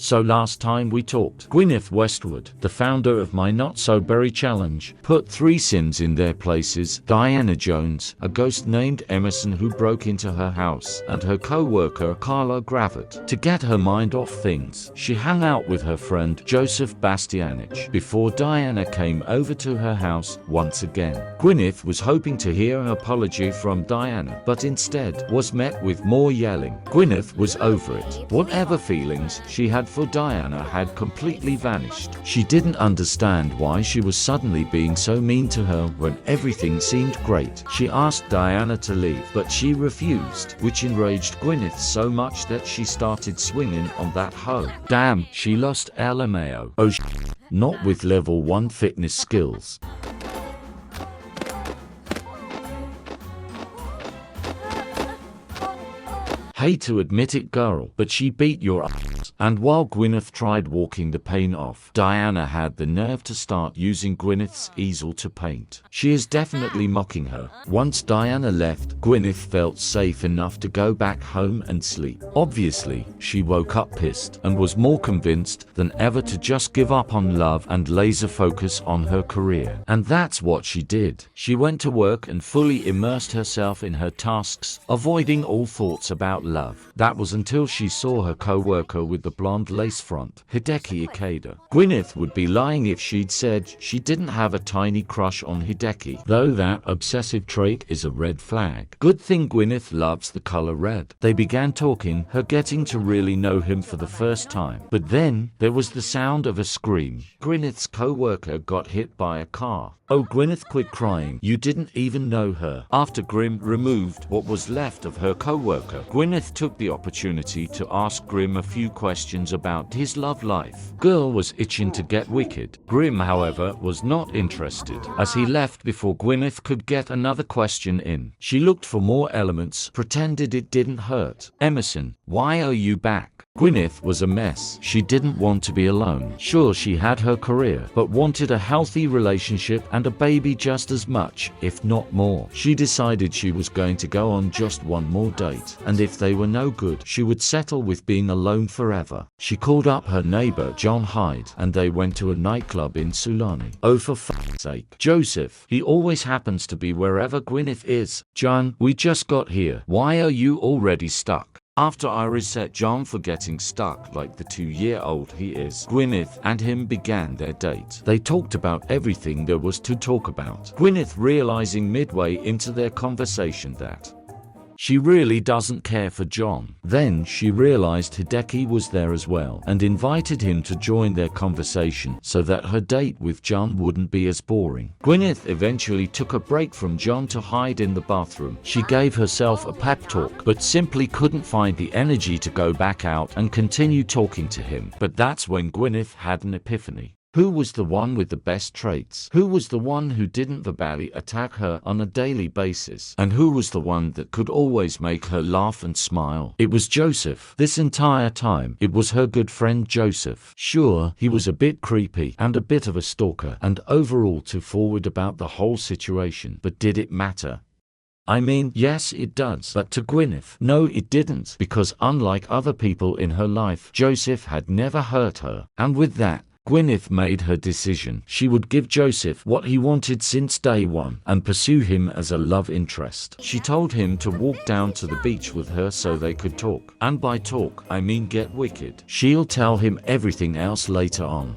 So last time we talked, Gwyneth Westwood, the founder of My Not So Berry Challenge, put 3 Sims in their places: Diana Jones, a ghost named Emerson who broke into her house, and her co-worker Carla Gravett. To get her mind off things, she hung out with her friend Joseph Bastianich before Diana came over to her house once again. Gwyneth was hoping to hear an apology from Diana, but instead was met with more yelling. Gwyneth was over it. Whatever feelings she had for Diana had completely vanished. She didn't understand why she was suddenly being so mean to her when everything seemed great. She asked Diana to leave, but she refused, which enraged Gwyneth so much that she started swinging on that hoe. Damn, she lost LMAO. Oh not with level 1 fitness skills. Hate to admit it, girl, but she beat your ass. And while Gwyneth tried walking the pain off, Diana had the nerve to start using Gwyneth's easel to paint. She is definitely mocking her. Once Diana left, Gwyneth felt safe enough to go back home and sleep. Obviously, she woke up pissed and was more convinced than ever to just give up on love and laser focus on her career. And that's what she did. She went to work and fully immersed herself in her tasks, avoiding all thoughts about love. That was until she saw her co-worker with the blonde lace front, Hideki Ikeda. Gwyneth would be lying if she'd said she didn't have a tiny crush on Hideki, though that obsessive trait is a red flag. Good thing Gwyneth loves the color red. They began talking, her getting to really know him for the first time. But then, there was the sound of a scream. Gwyneth's co-worker got hit by a car. Oh, Gwyneth, quit crying. You didn't even know her. After Grimm removed what was left of her co-worker, Gwyneth took the opportunity to ask Grimm a few questions about his love life. Girl was itching to get wicked. Grimm, however, was not interested, as he left before Gwyneth could get another question in. She looked for more elements, pretended it didn't hurt. Emerson, why are you back? Gwyneth was a mess. She didn't want to be alone. Sure, she had her career, but wanted a healthy relationship and a baby just as much, if not more. She decided she was going to go on just one more date, and if they were no good, she would settle with being alone forever. She called up her neighbor John Hyde, and they went to a nightclub in Sulani. Oh, for fuck's sake. Joseph, he always happens to be wherever Gwyneth is. John, we just got here. Why are you already stuck? After I reset John for getting stuck like the 2-year-old he is, Gwyneth and him began their date. They talked about everything there was to talk about. Gwyneth realizing midway into their conversation that she really doesn't care for John. Then she realized Hideki was there as well and invited him to join their conversation so that her date with John wouldn't be as boring. Gwyneth eventually took a break from John to hide in the bathroom. She gave herself a pep talk, but simply couldn't find the energy to go back out and continue talking to him. But that's when Gwyneth had an epiphany. Who was the one with the best traits? Who was the one who didn't verbally attack her on a daily basis? And who was the one that could always make her laugh and smile? It was Joseph. This entire time, it was her good friend Joseph. Sure, he was a bit creepy and a bit of a stalker and overall too forward about the whole situation, but did it matter? I mean, yes it does, but to Gwyneth, no it didn't, because unlike other people in her life, Joseph had never hurt her. And with that, Gwyneth made her decision. She would give Joseph what he wanted since day one and pursue him as a love interest. She told him to walk down to the beach with her so they could talk. And by talk, I mean get wicked. She'll tell him everything else later on.